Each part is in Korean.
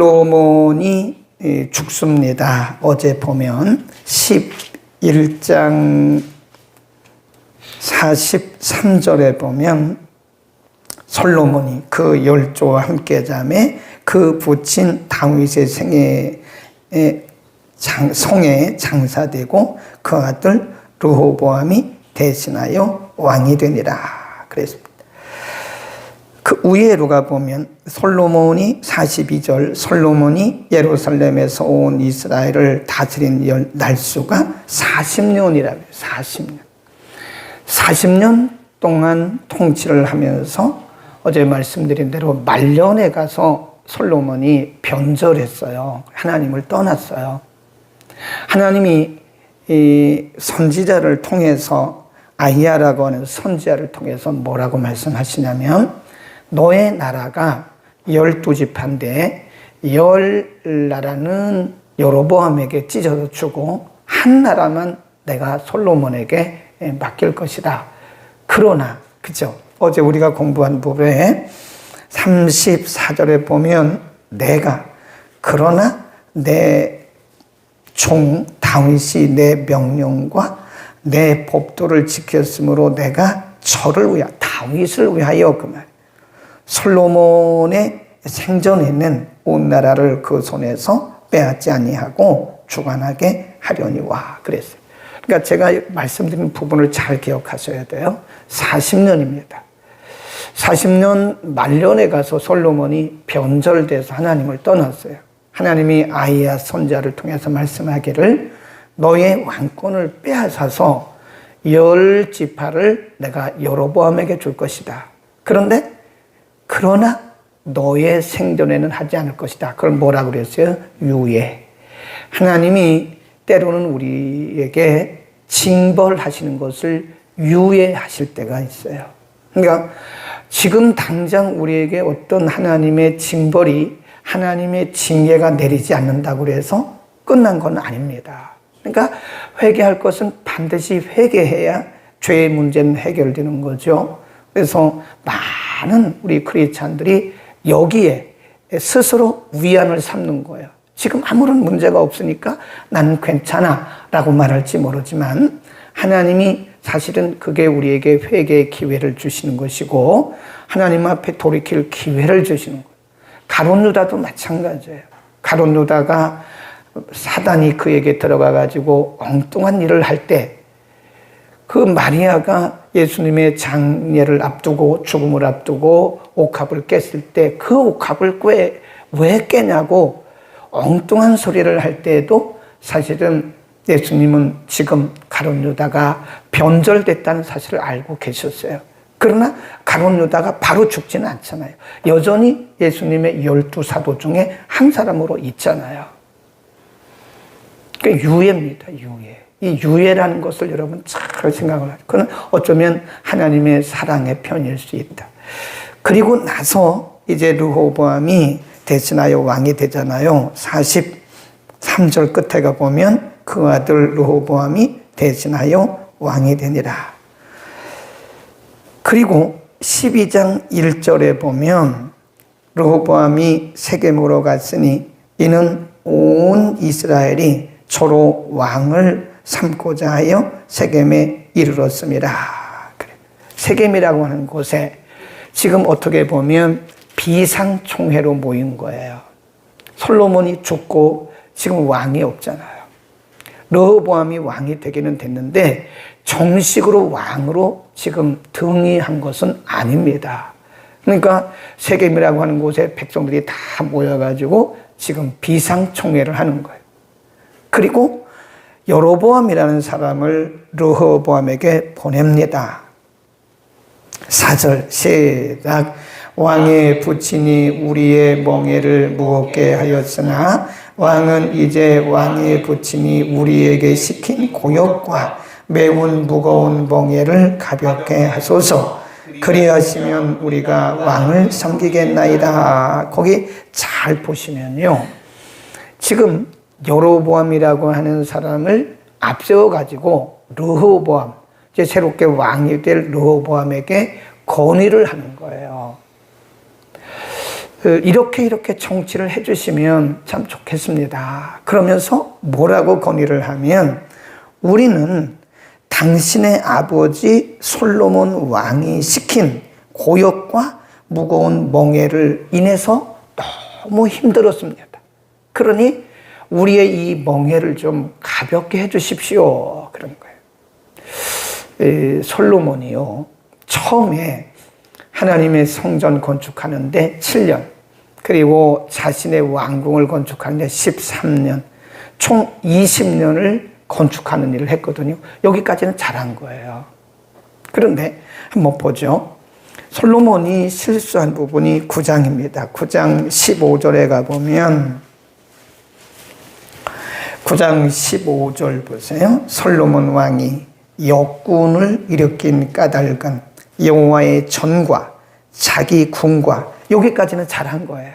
솔로몬이 죽습니다. 어제 보면 11장 43절에 보면 솔로몬이 그 열조와 함께 잠에 그 부친 다윗의 성에 장사되고 그 아들 르호보암이 대신하여 왕이 되니라 그랬습니다. 그 위에로 가보면 솔로몬이 42절 솔로몬이 예루살렘에서 온 이스라엘을 다스린 날수가 40년이라고요. 40년. 40년 동안 통치를 하면서 어제 말씀드린 대로 말년에 가서 솔로몬이 변절했어요. 하나님을 떠났어요. 하나님이 이 선지자를 통해서 아히야라고 하는 선지자를 통해서 뭐라고 말씀하시냐면 너의 나라가 12지파인데 10나라는 여로보암에게 찢어서 주고 한 나라만 내가 솔로몬에게 맡길 것이다. 그러나 그죠? 어제 우리가 공부한 부분에 34절에 보면 그러나 내 종 다윗이 내 명령과 내 법도를 지켰으므로 내가 저를 위하여 다윗을 위하여 그 말 솔로몬의 생전에는 온 나라를 그 손에서 빼앗지 아니하고 주관하게 하려니와 그랬어요. 그러니까 제가 말씀드린 부분을 잘 기억하셔야 돼요. 40년입니다. 40년 말년에 가서 솔로몬이 변절돼서 하나님을 떠났어요. 하나님이 아히야 선지자를 통해서 말씀하기를 너의 왕권을 빼앗아서 10지파를 내가 여로보암에게 줄 것이다. 그러나 너의 생전에는 하지 않을 것이다. 그걸 뭐라고 그랬어요? 유예. 하나님이 때로는 우리에게 징벌하시는 것을 유예하실 때가 있어요. 그러니까 지금 당장 우리에게 어떤 하나님의 징벌이 하나님의 징계가 내리지 않는다고 해서 끝난 건 아닙니다. 그러니까 회개할 것은 반드시 회개해야 죄의 문제는 해결되는 거죠. 그래서 많은 우리 크리스찬들이 여기에 스스로 위안을 삼는 거예요. 지금 아무런 문제가 없으니까 나는 괜찮아 라고 말할지 모르지만 하나님이 사실은 그게 우리에게 회개의 기회를 주시는 것이고 하나님 앞에 돌이킬 기회를 주시는 거예요. 가룟 유다도 마찬가지예요. 가룟 유다가 사단이 그에게 들어가 가지고 엉뚱한 일을 할 때 그 마리아가 예수님의 장례를 앞두고 죽음을 앞두고 옥합을 깼을 때 그 옥합을 왜 깨냐고 엉뚱한 소리를 할 때에도 사실은 예수님은 지금 가룟 유다가 변절됐다는 사실을 알고 계셨어요. 그러나 가룟 유다가 바로 죽지는 않잖아요. 여전히 예수님의 12사도 중에 한 사람으로 있잖아요. 그러니까 유예입니다. 유예. 이 유예라는 것을 여러분 잘 생각을 하죠. 그건 어쩌면 하나님의 사랑의 편일 수 있다. 그리고 나서 이제 르호보암이 대신하여 왕이 되잖아요. 43절 끝에 가보면 그 아들 르호보암이 대신하여 왕이 되니라. 그리고 12장 1절에 보면 르호보암이 세겜으로 갔으니 이는 온 이스라엘이 저로 왕을 삼고자 하여 세겜에 이르렀습니다. 세겜이라고 하는 곳에 지금 어떻게 보면 비상총회로 모인 거예요. 솔로몬이 죽고 지금 왕이 없잖아요. 르호보암이 왕이 되기는 됐는데 정식으로 왕으로 지금 등위한 것은 아닙니다. 그러니까 세겜이라고 하는 곳에 백성들이 다 모여가지고 지금 비상총회를 하는 거예요. 그리고 여로보암이라는 사람을 르호보암에게 보냅니다. 4절 시작. 왕의 부친이 우리의 멍에를 무겁게 하였으나 왕은 이제 왕의 부친이 우리에게 시킨 고역과 매운 무거운 멍에를 가볍게 하소서. 그리하시면 우리가 왕을 섬기겠나이다. 거기 잘 보시면요. 지금 여로보암이라고 하는 사람을 앞세워가지고 르호보암, 이제 새롭게 왕이 될 르호보암에게 건의를 하는 거예요. 이렇게 정치를 해주시면 참 좋겠습니다. 그러면서 뭐라고 건의를 하면 우리는 당신의 아버지 솔로몬 왕이 시킨 고역과 무거운 멍에를 인해서 너무 힘들었습니다. 그러니 우리의 이 멍에를 좀 가볍게 해주십시오. 그런 거예요. 솔로몬이요, 처음에 하나님의 성전 건축하는데 7년, 그리고 자신의 왕궁을 건축하는데 13년, 총 20년을 건축하는 일을 했거든요. 여기까지는 잘한 거예요. 그런데 한번 보죠. 솔로몬이 실수한 부분이 9장입니다. 9장 15절에 가보면 9장 15절 보세요. 솔로몬 왕이 역군을 일으킨 까닭은 여호와의 전과 자기 궁과, 여기까지는 잘한 거예요.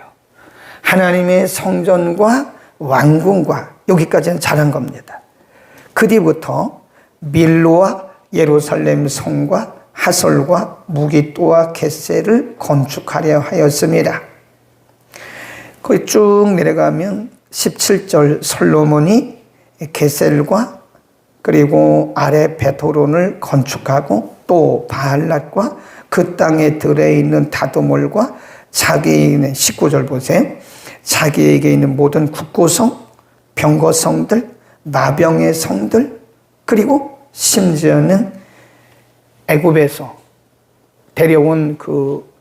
하나님의 성전과 왕궁과, 여기까지는 잘한 겁니다. 그 뒤부터 밀로와 예루살렘 성과 하솔과 무기또와 겟셀을 건축하려 하였습니다. 거기 쭉 내려가면 17절 솔로몬이 겟셀과 그리고 아래 베토론을 건축하고 또 바알랏과 그 땅에 들어있는 다도몰과 자기에게 19절 보세요. 자기에게 있는 모든 국고성, 병거성들, 마병의 성들, 그리고 심지어는 애굽에서 데려온 그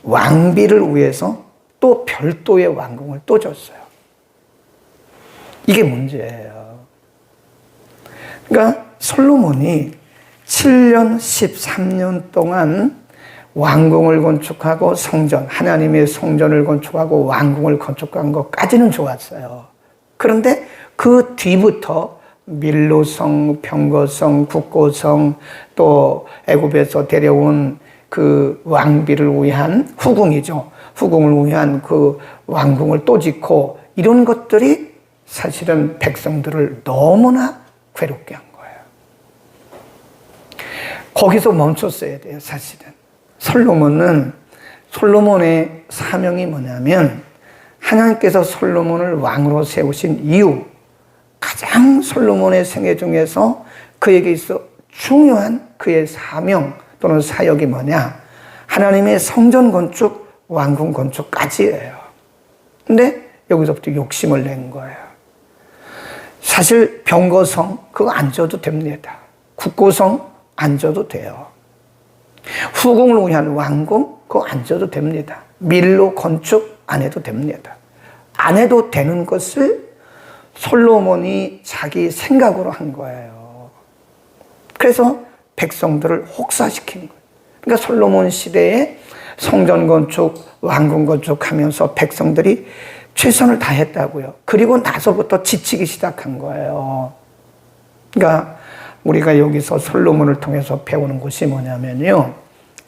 왕비를 위해서 또 별도의 왕궁을 또 줬어요. 이게 문제예요. 그러니까 솔로몬이 7년 13년 동안 왕궁을 건축하고 성전, 하나님의 성전을 건축하고 왕궁을 건축한 것까지는 좋았어요. 그런데 그 뒤부터 밀로성, 병거성, 국고성, 또 애굽에서 데려온 그 왕비를 위한 후궁이죠. 후궁을 위한 그 왕궁을 또 짓고, 이런 것들이 사실은 백성들을 너무나 괴롭게 한 거예요. 거기서 멈췄어야 돼요, 사실은. 솔로몬의 사명이 뭐냐면, 하나님께서 솔로몬을 왕으로 세우신 이유, 가장 솔로몬의 생애 중에서 그에게 있어 중요한 그의 사명 또는 사역이 뭐냐? 하나님의 성전 건축, 왕궁 건축까지예요. 근데 여기서부터 욕심을 낸 거예요. 사실 병거성 그거 안 져도 됩니다. 국고성 안 져도 돼요. 후궁을 위한 왕궁 그거 안 져도 됩니다. 밀로 건축 안 해도 됩니다. 안 해도 되는 것을 솔로몬이 자기 생각으로 한 거예요. 그래서 백성들을 혹사시킨 거예요. 그러니까 솔로몬 시대에 성전 건축, 왕궁 건축하면서 백성들이 최선을 다했다고요. 그리고 나서부터 지치기 시작한 거예요. 그러니까 우리가 여기서 솔로몬을 통해서 배우는 것이 뭐냐면요,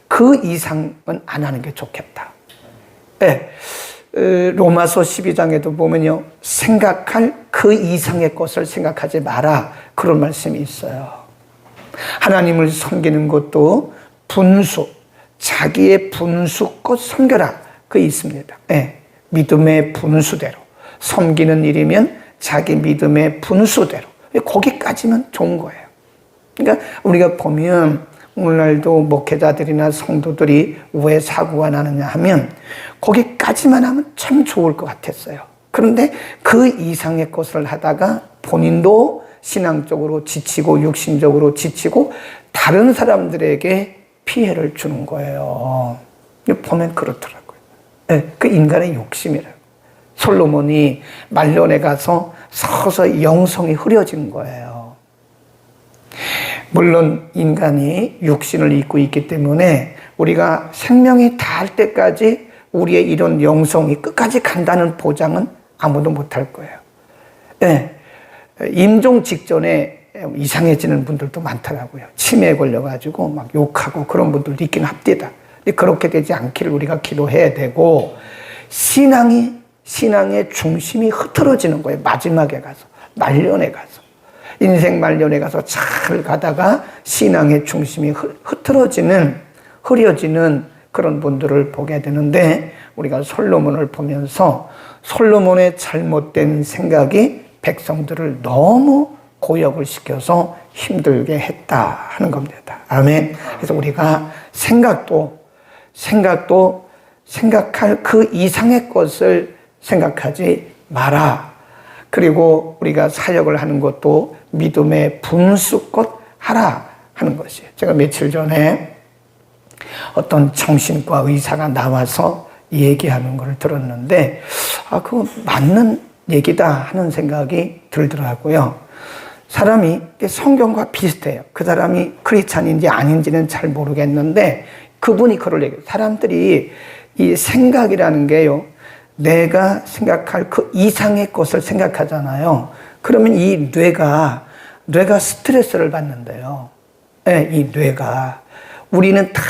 그 이상은 안 하는 게 좋겠다. 네. 로마서 12장에도 보면요, 생각할 그 이상의 것을 생각하지 마라, 그런 말씀이 있어요. 하나님을 섬기는 것도 분수, 자기의 분수껏 섬겨라, 그 있습니다. 네. 믿음의 분수대로 섬기는 일이면 자기 믿음의 분수대로, 거기까지면 좋은 거예요. 그러니까 우리가 보면 오늘날도 목회자들이나 성도들이 왜 사고가 나느냐 하면 거기까지만 하면 참 좋을 것 같았어요. 그런데 그 이상의 것을 하다가 본인도 신앙적으로 지치고 육신적으로 지치고 다른 사람들에게 피해를 주는 거예요. 보면 그렇더라고요. 네, 그 인간의 욕심이라고. 솔로몬이 말년에 가서 서서히 영성이 흐려진 거예요. 물론 인간이 육신을 입고 있기 때문에 우리가 생명이 닿을 때까지 우리의 이런 영성이 끝까지 간다는 보장은 아무도 못할 거예요. 네, 임종 직전에 이상해지는 분들도 많더라고요. 치매에 걸려가지고 막 욕하고 그런 분들도 있긴 합니다. 그렇게 되지 않기를 우리가 기도해야 되고, 신앙의 중심이 흐트러지는 거예요. 마지막에 가서, 말년에 가서. 인생 말년에 가서 잘 가다가 신앙의 중심이 흐려지는 그런 분들을 보게 되는데, 우리가 솔로몬을 보면서 솔로몬의 잘못된 생각이 백성들을 너무 고역을 시켜서 힘들게 했다 하는 겁니다. 아멘. 그래서 우리가 생각할 그 이상의 것을 생각하지 마라. 그리고 우리가 사역을 하는 것도 믿음의 분수껏 하라 하는 것이에요. 제가 며칠 전에 어떤 정신과 의사가 나와서 얘기하는 걸 들었는데, 그거 맞는 얘기다 하는 생각이 들더라고요. 사람이 성경과 비슷해요. 그 사람이 크리스찬인지 아닌지는 잘 모르겠는데, 그분이 그걸 얘기해요. 사람들이 이 생각이라는 게요, 내가 생각할 그 이상의 것을 생각하잖아요. 그러면 이 뇌가 스트레스를 받는데요. 네, 이 뇌가. 우리는 다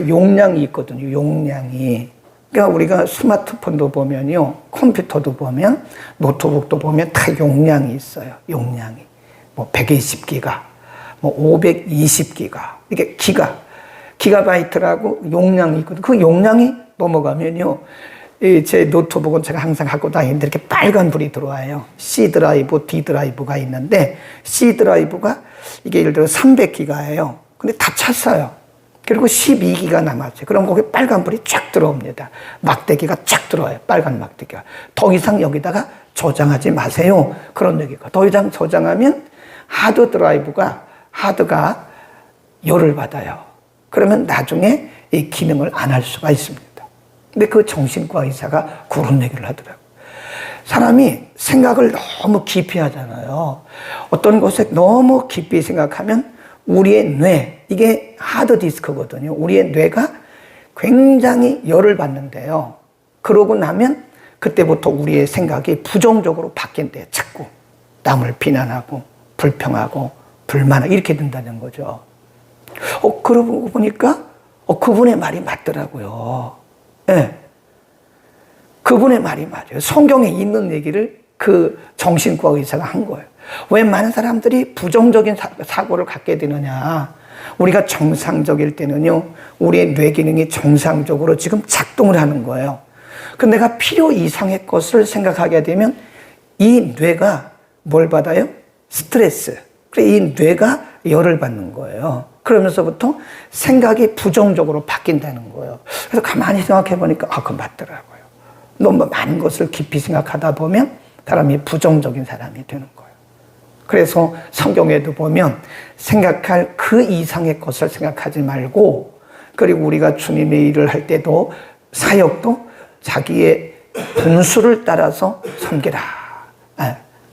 용량이 있거든요. 용량이. 그러니까 우리가 스마트폰도 보면요, 컴퓨터도 보면, 노트북도 보면 다 용량이 있어요. 용량이. 뭐 120기가, 뭐 520기가, 이게 기가바이트라고 용량이 있거든요. 그 용량이 넘어가면요, 제 노트북은 제가 항상 갖고 다니는데 이렇게 빨간 불이 들어와요. C 드라이브, D 드라이브가 있는데, C 드라이브가 이게 예를 들어 300기가예요. 근데 다 찼어요. 그리고 12기가 남았어요. 그럼 거기 빨간 불이 쫙 들어옵니다. 막대기가 쫙 들어와요. 빨간 막대기가. 더 이상 여기다가 저장하지 마세요. 그런 얘기가. 더 이상 저장하면 하드가 열을 받아요. 그러면 나중에 이 기능을 안 할 수가 있습니다. 근데 그 정신과 의사가 그런 얘기를 하더라고요. 사람이 생각을 너무 깊이 하잖아요. 어떤 것에 너무 깊이 생각하면 우리의 뇌, 이게 하드디스크거든요. 우리의 뇌가 굉장히 열을 받는데요. 그러고 나면 그때부터 우리의 생각이 부정적으로 바뀐대요. 자꾸 남을 비난하고 불평하고 불만하고 이렇게 된다는 거죠. 그러고 보니까 그분의 말이 맞더라고요. 네. 그분의 말이 맞아요. 성경에 있는 얘기를 그 정신과 의사가 한 거예요. 왜 많은 사람들이 부정적인 사고를 갖게 되느냐. 우리가 정상적일 때는요, 우리의 뇌 기능이 정상적으로 지금 작동을 하는 거예요. 근데 내가 필요 이상의 것을 생각하게 되면 이 뇌가 뭘 받아요? 스트레스. 그래, 이 뇌가 열을 받는 거예요. 그러면서부터 생각이 부정적으로 바뀐다는 거예요. 그래서 가만히 생각해 보니까 그거 맞더라고요. 너무 많은 것을 깊이 생각하다 보면 사람이 부정적인 사람이 되는 거예요. 그래서 성경에도 보면 생각할 그 이상의 것을 생각하지 말고, 그리고 우리가 주님의 일을 할 때도 사역도 자기의 분수를 따라서 섬기라.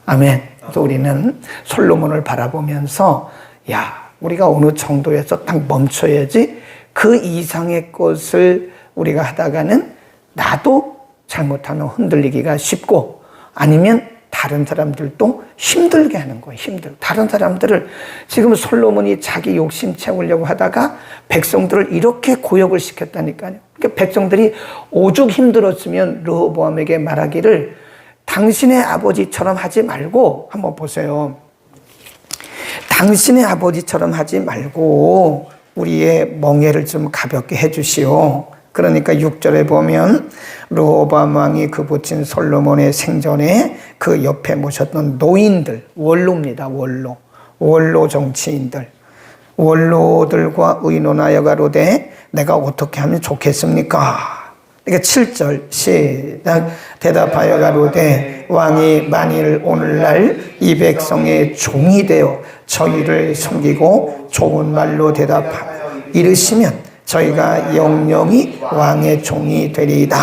아멘. 그래서 우리는 솔로몬을 바라보면서 우리가 어느 정도에서 딱 멈춰야지 그 이상의 것을 우리가 하다가는 나도 잘못하면 흔들리기가 쉽고, 아니면 다른 사람들도 힘들게 하는 거예요. 다른 사람들을, 지금 솔로몬이 자기 욕심 채우려고 하다가 백성들을 이렇게 고역을 시켰다니까요. 그러니까 백성들이 오죽 힘들었으면 르호보암에게 말하기를 당신의 아버지처럼 하지 말고, 한번 보세요. 당신의 아버지처럼 하지 말고 우리의 멍에를 좀 가볍게 해주시오. 그러니까 6절에 보면 르호보암 왕이 그 부친 솔로몬의 생전에 그 옆에 모셨던 노인들, 원로입니다. 원로 정치인들, 원로들과 의논하여 가로되 내가 어떻게 하면 좋겠습니까? 그러니까 7절 시작. 대답하여 가로되 왕이 만일 오늘날 이 백성의 종이 되어 저희를 섬기고 좋은 말로 대답하여 이르시면 저희가 영영이 왕의 종이 되리이다.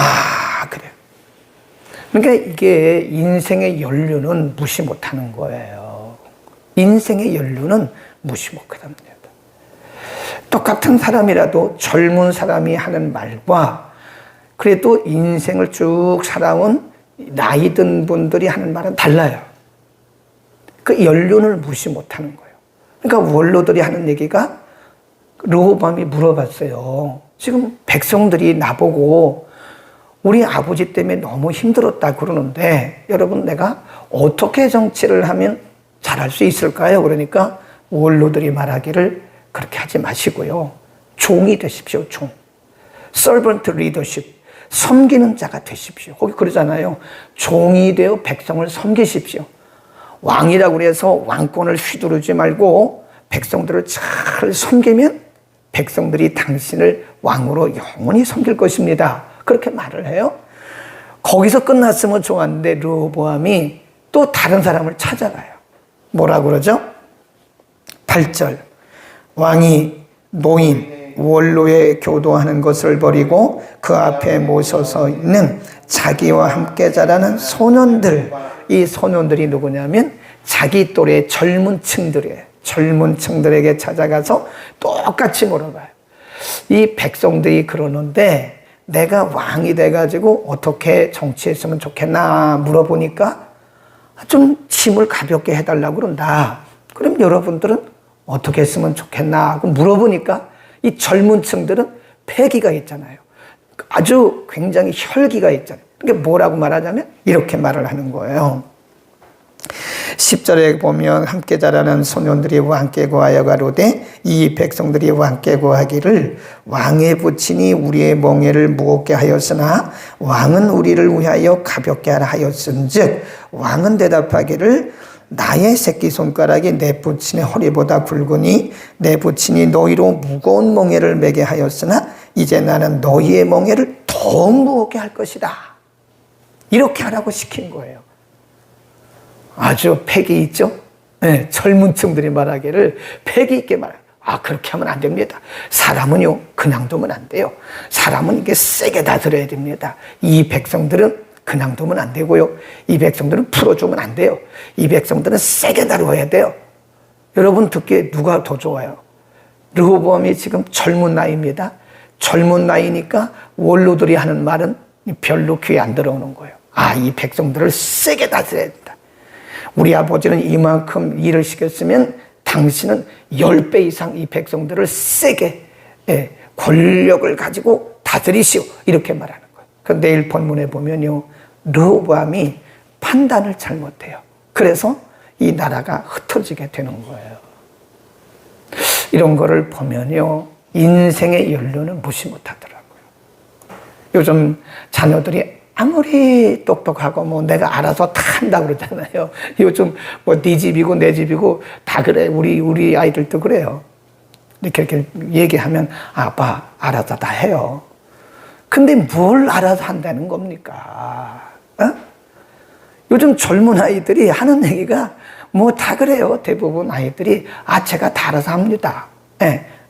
그래요. 그러니까 이게 인생의 연륜은 무시 못하는 거예요. 인생의 연륜은 무시 못합니다. 똑같은 사람이라도 젊은 사람이 하는 말과 그래도 인생을 쭉 살아온 나이 든 분들이 하는 말은 달라요. 그 연륜을 무시 못하는 거예요. 그러니까 원로들이 하는 얘기가, 르호보암이 물어봤어요. 지금 백성들이 나보고 우리 아버지 때문에 너무 힘들었다 그러는데 여러분 내가 어떻게 정치를 하면 잘할 수 있을까요? 그러니까 원로들이 말하기를 그렇게 하지 마시고요. 종이 되십시오. servant leadership, 섬기는 자가 되십시오. 거기 그러잖아요. 종이 되어 백성을 섬기십시오. 왕이라고 해서 왕권을 휘두르지 말고 백성들을 잘 섬기면 백성들이 당신을 왕으로 영원히 섬길 것입니다. 그렇게 말을 해요. 거기서 끝났으면 좋았는데 르호보암이 또 다른 사람을 찾아가요. 뭐라고 그러죠? 8절. 왕이 노인, 원로에 교도하는 것을 버리고 그 앞에 모셔서 있는 자기와 함께 자라는 소년들. 이 소년들이 누구냐면 자기 또래 젊은 층들이에요. 젊은 층들에게 찾아가서 똑같이 물어봐요. 이 백성들이 그러는데 내가 왕이 돼가지고 어떻게 정치했으면 좋겠나 물어보니까 좀 짐을 가볍게 해달라고 그런다. 그럼 여러분들은 어떻게 했으면 좋겠나 하고 물어보니까 이 젊은 층들은 패기가 있잖아요. 아주 굉장히 혈기가 있잖아요. 그러니까 뭐라고 말하자면 이렇게 말을 하는 거예요. 10절에 보면 함께 자라는 소년들이 왕께 고하여 가로되 이 백성들이 왕께 고하기를 왕의 부친이 우리의 멍에를 무겁게 하였으나 왕은 우리를 위하여 가볍게 하라 하였은즉 왕은 대답하기를 나의 새끼손가락이 내 부친의 허리보다 굵으니 내 부친이 너희로 무거운 멍에를 매게 하였으나 이제 나는 너희의 멍에를 더 무겁게 할 것이다. 이렇게 하라고 시킨 거예요. 아주 패기 있죠? 네, 젊은 층들이 말하기를 패기 있게 말해요. 그렇게 하면 안 됩니다. 사람은요, 그냥 두면 안 돼요. 사람은 이게 세게 다스려야 됩니다. 이 백성들은 그냥 두면 안 되고요. 이 백성들은 풀어주면 안 돼요. 이 백성들은 세게 다루어야 돼요. 여러분 듣기에 누가 더 좋아요? 르호보암이 지금 젊은 나이입니다. 젊은 나이니까 원로들이 하는 말은 별로 귀에 안 들어오는 거예요. 이 백성들을 세게 다스려야 된다. 우리 아버지는 이만큼 일을 시켰으면 당신은 10배 이상 이 백성들을 세게 권력을 가지고 다스리시오. 이렇게 말하는 거예요. 그 내일 본문에 보면요. 르호보암이 판단을 잘못해요. 그래서 이 나라가 흩어지게 되는 거예요. 이런 거를 보면요. 인생의 연륜을 무시 못하더라고요. 요즘 자녀들이 아무리 똑똑하고 내가 알아서 다 한다고 그러잖아요. 요즘 네 집이고 내 집이고 다 그래. 우리 아이들도 그래요. 이렇게 얘기하면 아빠 알아서 다 해요. 근데 뭘 알아서 한다는 겁니까? 요즘 젊은 아이들이 하는 얘기가 다 그래요. 대부분 아이들이 제가 다 알아서 합니다.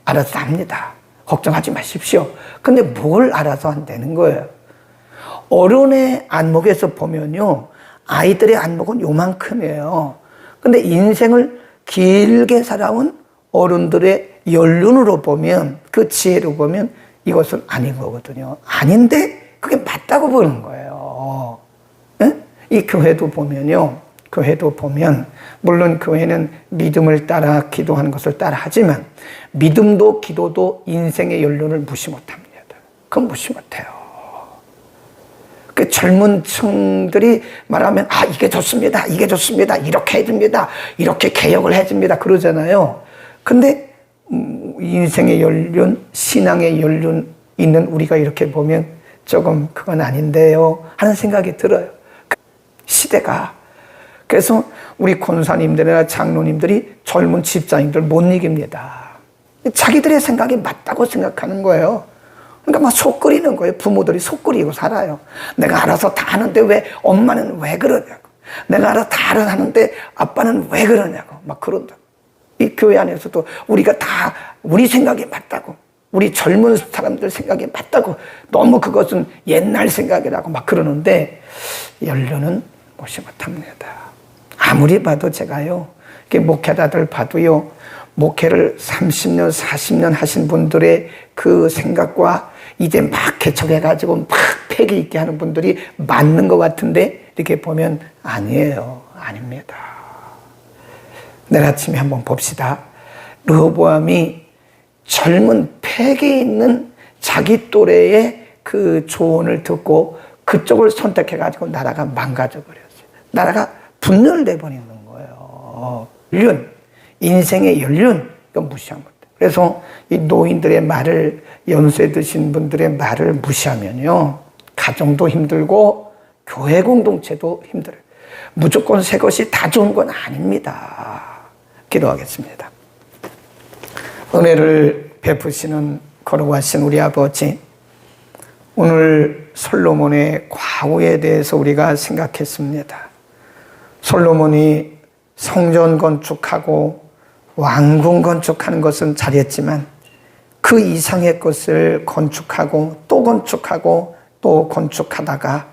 알아서 합니다. 걱정하지 마십시오. 근데 뭘 알아서 한다는 거예요? 어른의 안목에서 보면요. 아이들의 안목은 요만큼이에요. 근데 인생을 길게 살아온 어른들의 연륜으로 보면, 그 지혜로 보면 이것은 아닌 거거든요. 아닌데 그게 맞다고 보는 거예요. 이 교회도 보면요. 교회도 보면 물론 교회는 믿음을 따라 기도하는 것을 따라 하지만 믿음도 기도도 인생의 연륜을 무시 못합니다. 그건 무시 못해요. 그 젊은 층들이 말하면 이게 좋습니다. 이게 좋습니다. 이렇게 해줍니다. 이렇게 개혁을 해줍니다. 그러잖아요. 근데 인생의 연륜, 신앙의 연륜 있는 우리가 이렇게 보면 조금 그건 아닌데요 하는 생각이 들어요. 시대가. 그래서 우리 권사님들이나 장로님들이 젊은 집사님들 못 이깁니다. 자기들의 생각이 맞다고 생각하는 거예요. 그러니까 속 끓이는 거예요. 부모들이 속 끓이고 살아요. 내가 알아서 다 하는데 왜 엄마는 왜 그러냐고. 내가 알아서 다 하는데 아빠는 왜 그러냐고. 그런다. 이 교회 안에서도 우리가 다 우리 생각이 맞다고. 우리 젊은 사람들 생각이 맞다고. 너무 그것은 옛날 생각이라고 그러는데 연륜은 무시 못합니다. 아무리 봐도 제가요. 목회자들 봐도요. 목회를 30년, 40년 하신 분들의 그 생각과 이제 막 개척해가지고 막 패기 있게 하는 분들이 맞는 것 같은데 이렇게 보면 아니에요. 아닙니다. 내일 아침에 한번 봅시다. 르호보암이 젊은 패기 있는 자기 또래의 그 조언을 듣고 그쪽을 선택해가지고 나라가 망가져버렸어요. 나라가 분열돼 버리는 거예요. 연륜, 인생의 연륜, 이건 무시하면 돼. 그래서 이 노인들의 말을, 연세 드신 분들의 말을 무시하면요, 가정도 힘들고 교회 공동체도 힘들어요. 무조건 새 것이 다 좋은 건 아닙니다. 기도하겠습니다. 은혜를 베푸시는 거룩하신 우리 아버지, 오늘 솔로몬의 과후에 대해서 우리가 생각했습니다. 솔로몬이 성전 건축하고 왕궁 건축하는 것은 잘했지만 그 이상의 것을 건축하고 또 건축하고 또 건축하다가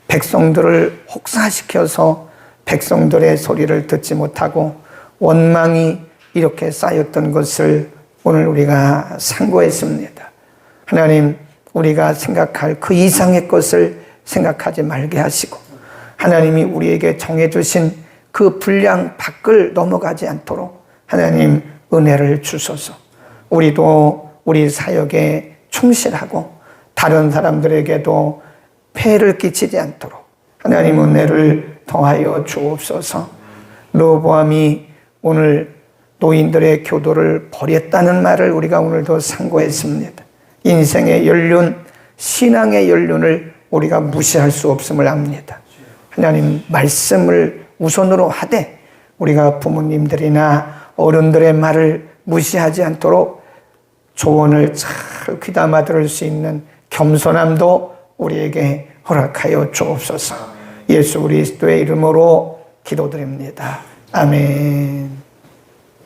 백성들을 혹사시켜서 백성들의 소리를 듣지 못하고 원망이 이렇게 쌓였던 것을 오늘 우리가 상고했습니다. 하나님, 우리가 생각할 그 이상의 것을 생각하지 말게 하시고 하나님이 우리에게 정해주신 그 분량 밖을 넘어가지 않도록 하나님 은혜를 주소서. 우리도 우리 사역에 충실하고 다른 사람들에게도 폐해를 끼치지 않도록 하나님 은혜를 더하여 주옵소서. 르호보암이 오늘 노인들의 교도를 버렸다는 말을 우리가 오늘도 상고했습니다. 인생의 연륜, 신앙의 연륜을 우리가 무시할 수 없음을 압니다. 하나님 말씀을 우선으로 하되 우리가 부모님들이나 어른들의 말을 무시하지 않도록 조언을 잘 귀담아 들을 수 있는 겸손함도 우리에게 허락하여 주옵소서. 예수 그리스도의 이름으로 기도드립니다. 아멘.